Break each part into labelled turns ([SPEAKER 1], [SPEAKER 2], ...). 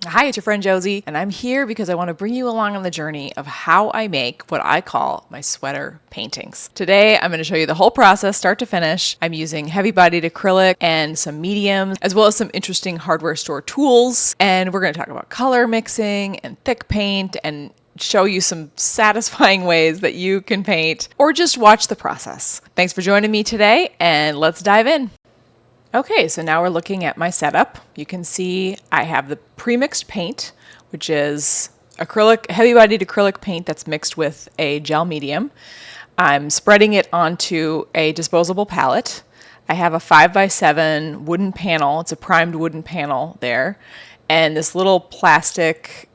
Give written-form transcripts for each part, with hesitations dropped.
[SPEAKER 1] Hi, it's your friend Josie, and I'm here because I want to bring you along on the journey of how I make what I call my sweater paintings. Today, I'm going to show you the whole process, start to finish. I'm using heavy-bodied acrylic and some mediums, as well as some interesting hardware store tools, and we're going to talk about color mixing and thick paint and show you some satisfying ways that you can paint or just watch the process. Thanks for joining me today, and let's dive in. Okay, so now we're looking at my setup. You can see I have the pre-mixed paint, which is acrylic, heavy-bodied acrylic paint that's mixed with a gel medium. I'm spreading it onto a disposable palette. I have a 5x7 wooden panel. It's a primed wooden panel there. And this little plastic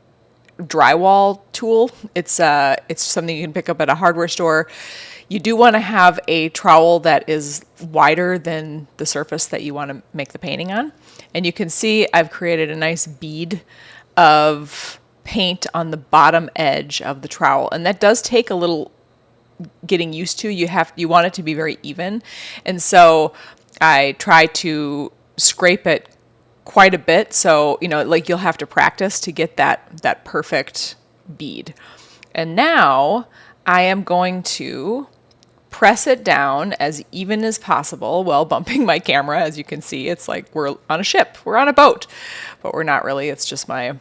[SPEAKER 1] drywall tool. It's something you can pick up at a hardware store. You do want to have a trowel that is wider than the surface that you want to make the painting on. And you can see I've created a nice bead of paint on the bottom edge of the trowel. And that does take a little getting used to. You want it to be very even. And so I try to scrape it quite a bit. So, like you'll have to practice to get that perfect bead. And now I am going to press it down as even as possible while bumping my camera. As you can see, it's like we're on a ship, we're on a boat, but we're not really. It's just my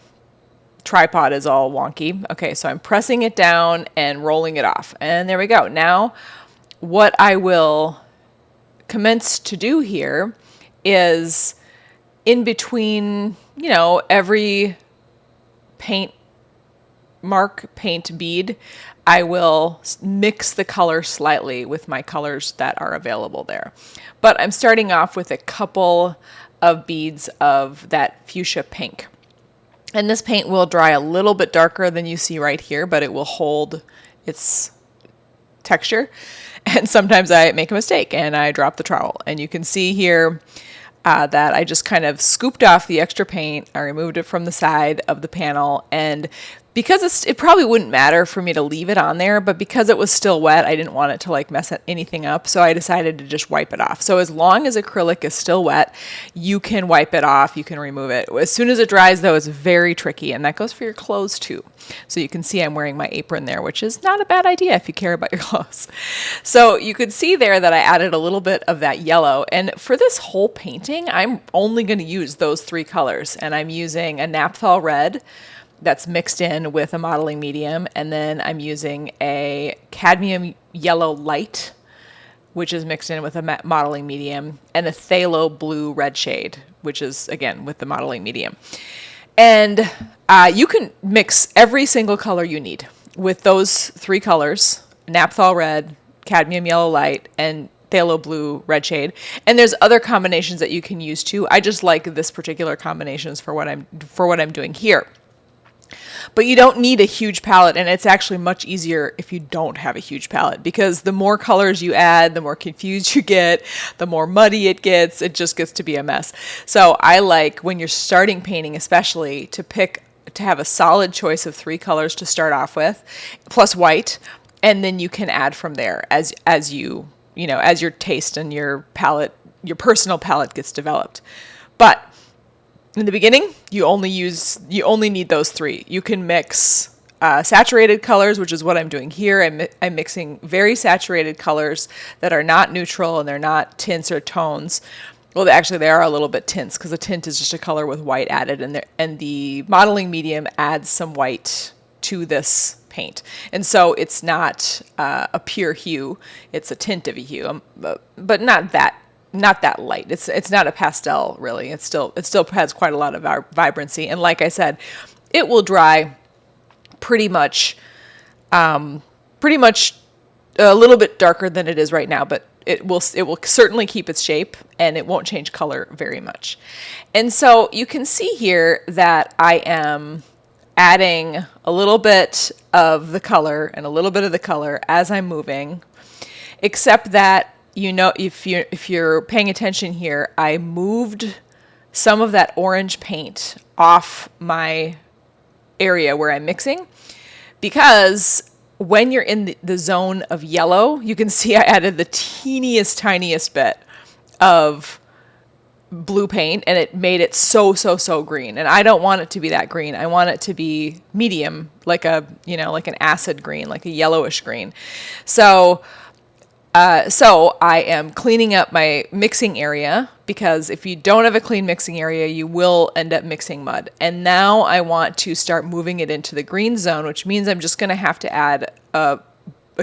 [SPEAKER 1] tripod is all wonky. Okay, so I'm pressing it down and rolling it off. And there we go. Now, what I will commence to do here is in between, every paint bead, I will mix the color slightly with my colors that are available there. But I'm starting off with a couple of beads of that fuchsia pink. And this paint will dry a little bit darker than you see right here, but it will hold its texture. And sometimes I make a mistake and I drop the trowel. And you can see here that I just kind of scooped off the extra paint. I removed it from the side of the panel, and because it probably wouldn't matter for me to leave it on there, but because it was still wet, I didn't want it to mess anything up, so I decided to just wipe it off. So as long as acrylic is still wet, you can wipe it off, you can remove it. As soon as it dries, though, it's very tricky, and that goes for your clothes too. So you can see I'm wearing my apron there, which is not a bad idea if you care about your clothes. So you could see there that I added a little bit of that yellow, and for this whole painting, I'm only going to use those three colors, and I'm using a naphtha red that's mixed in with a modeling medium, and then I'm using a cadmium yellow light, which is mixed in with a modeling medium, and a phthalo blue red shade, which is, again, with the modeling medium. And you can mix every single color you need with those three colors: naphtha red, cadmium yellow light, and phthalo blue red shade. And there's other combinations that you can use too. I just like this particular combinations for what I'm doing here. But you don't need a huge palette, and it's actually much easier if you don't have a huge palette, because the more colors you add, the more confused you get, the more muddy it just gets to be a mess. So I like, when you're starting painting especially, to have a solid choice of three colors to start off with, plus white, and then you can add from there as your taste and your personal palette gets developed. But in the beginning, you only need those three. You can mix saturated colors, which is what I'm doing here. I'm mixing very saturated colors that are not neutral and they're not tints or tones. Well, actually, they are a little bit tints, because a tint is just a color with white added, and the modeling medium adds some white to this paint. And so it's not a pure hue; it's a tint of a hue, but not that light. It's not a pastel, really. It still has quite a lot of vibrancy. And like I said, it will dry pretty much a little bit darker than it is right now, but it will certainly keep its shape, and it won't change color very much. And so you can see here that I am adding a little bit of the color and a little bit of the color as I'm moving, except that, if you're paying attention here, I moved some of that orange paint off my area where I'm mixing, because when you're in the zone of yellow, you can see I added the tiniest bit of blue paint, and it made it so green. And I don't want it to be that green. I want it to be medium, like like an acid green, like a yellowish green. So I am cleaning up my mixing area, because if you don't have a clean mixing area, you will end up mixing mud. And now I want to start moving it into the green zone, which means I'm just going to have to add a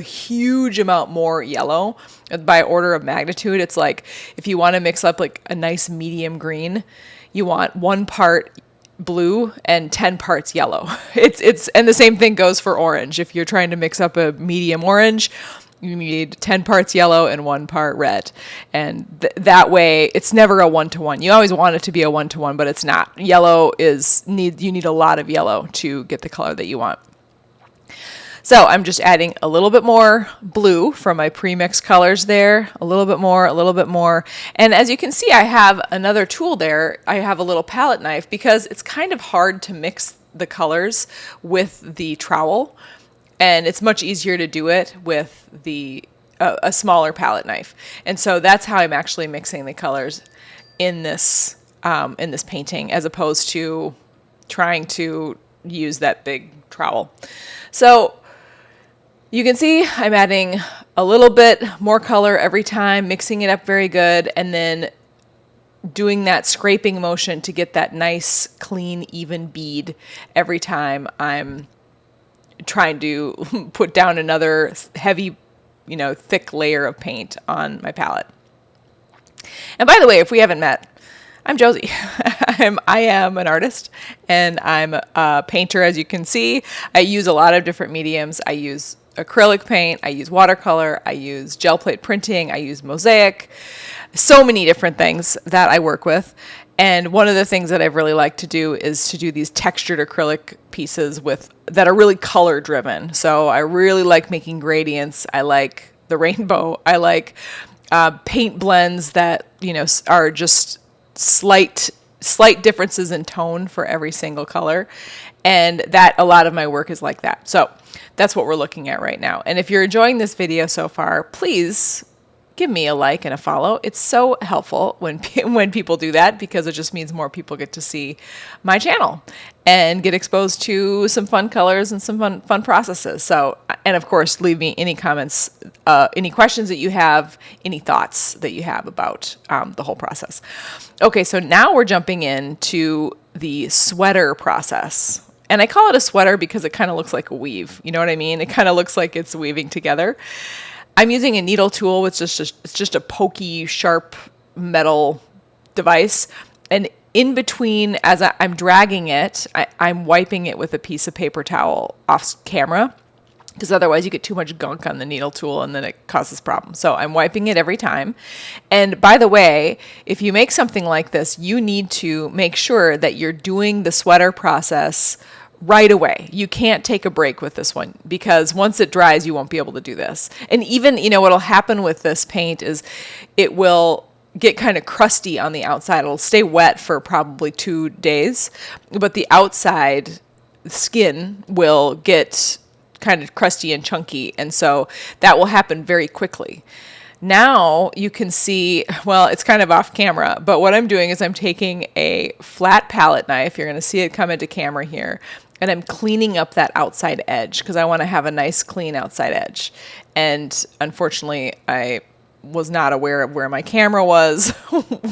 [SPEAKER 1] huge amount more yellow by order of magnitude. It's like if you want to mix up like a nice medium green, you want 1 part blue and 10 parts yellow. And the same thing goes for orange. If you're trying to mix up a medium orange, you need 10 parts yellow and 1 part red. And that way it's never a 1-to-1. You always want it to be a 1-to-1, but it's not. You need a lot of yellow to get the color that you want. So I'm just adding a little bit more blue from my pre-mixed colors there, a little bit more. And as you can see, I have another tool there. I have a little palette knife, because it's kind of hard to mix the colors with the trowel. And it's much easier to do it with a smaller palette knife. And so that's how I'm actually mixing the colors in this painting, as opposed to trying to use that big trowel. So you can see I'm adding a little bit more color every time, mixing it up very good, and then doing that scraping motion to get that nice, clean, even bead every time I'm trying to put down another heavy, thick layer of paint on my palette. And by the way, if we haven't met, I'm Josie. I am an artist, and I'm a painter, as you can see. I use a lot of different mediums. I use acrylic paint, I use watercolor, I use gel plate printing, I use mosaic, so many different things that I work with. And one of the things that I've really liked to do is to do these textured acrylic pieces that are really color driven. So I really like making gradients. I like the rainbow. I like paint blends that, are just slight differences in tone for every single color. And that a lot of my work is like that. So that's what we're looking at right now. And if you're enjoying this video so far, please give me a like and a follow. It's so helpful when people do that, because it just means more people get to see my channel and get exposed to some fun colors and some fun processes. So, and of course, leave me any comments, any questions that you have, any thoughts that you have about the whole process. Okay, so now we're jumping into the sweater process. And I call it a sweater because it kind of looks like a weave. You know what I mean? It kind of looks like it's weaving together. I'm using a needle tool, which is it's just a pokey, sharp metal device. And in between, as I'm dragging it, I'm wiping it with a piece of paper towel off camera, because otherwise you get too much gunk on the needle tool and then it causes problems. So I'm wiping it every time. And by the way, if you make something like this, you need to make sure that you're doing the sweater process right away. You can't take a break with this one, because once it dries, you won't be able to do this. And even, what'll happen with this paint is it will get kind of crusty on the outside. It'll stay wet for probably 2 days, but the outside skin will get kind of crusty and chunky. And so that will happen very quickly. Now you can see, well, it's kind of off camera, but what I'm doing is I'm taking a flat palette knife. You're going to see it come into camera here. And I'm cleaning up that outside edge, because I want to have a nice clean outside edge. And unfortunately, I was not aware of where my camera was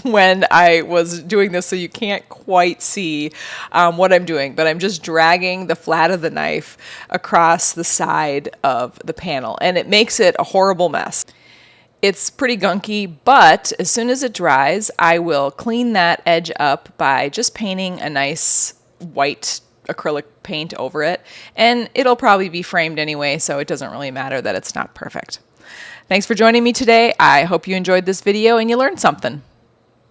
[SPEAKER 1] when I was doing this, so you can't quite see what I'm doing. But I'm just dragging the flat of the knife across the side of the panel, and it makes it a horrible mess. It's pretty gunky, but as soon as it dries, I will clean that edge up by just painting a nice white acrylic paint over it, and it'll probably be framed anyway, so it doesn't really matter that it's not perfect. Thanks for joining me today. I hope you enjoyed this video and you learned something.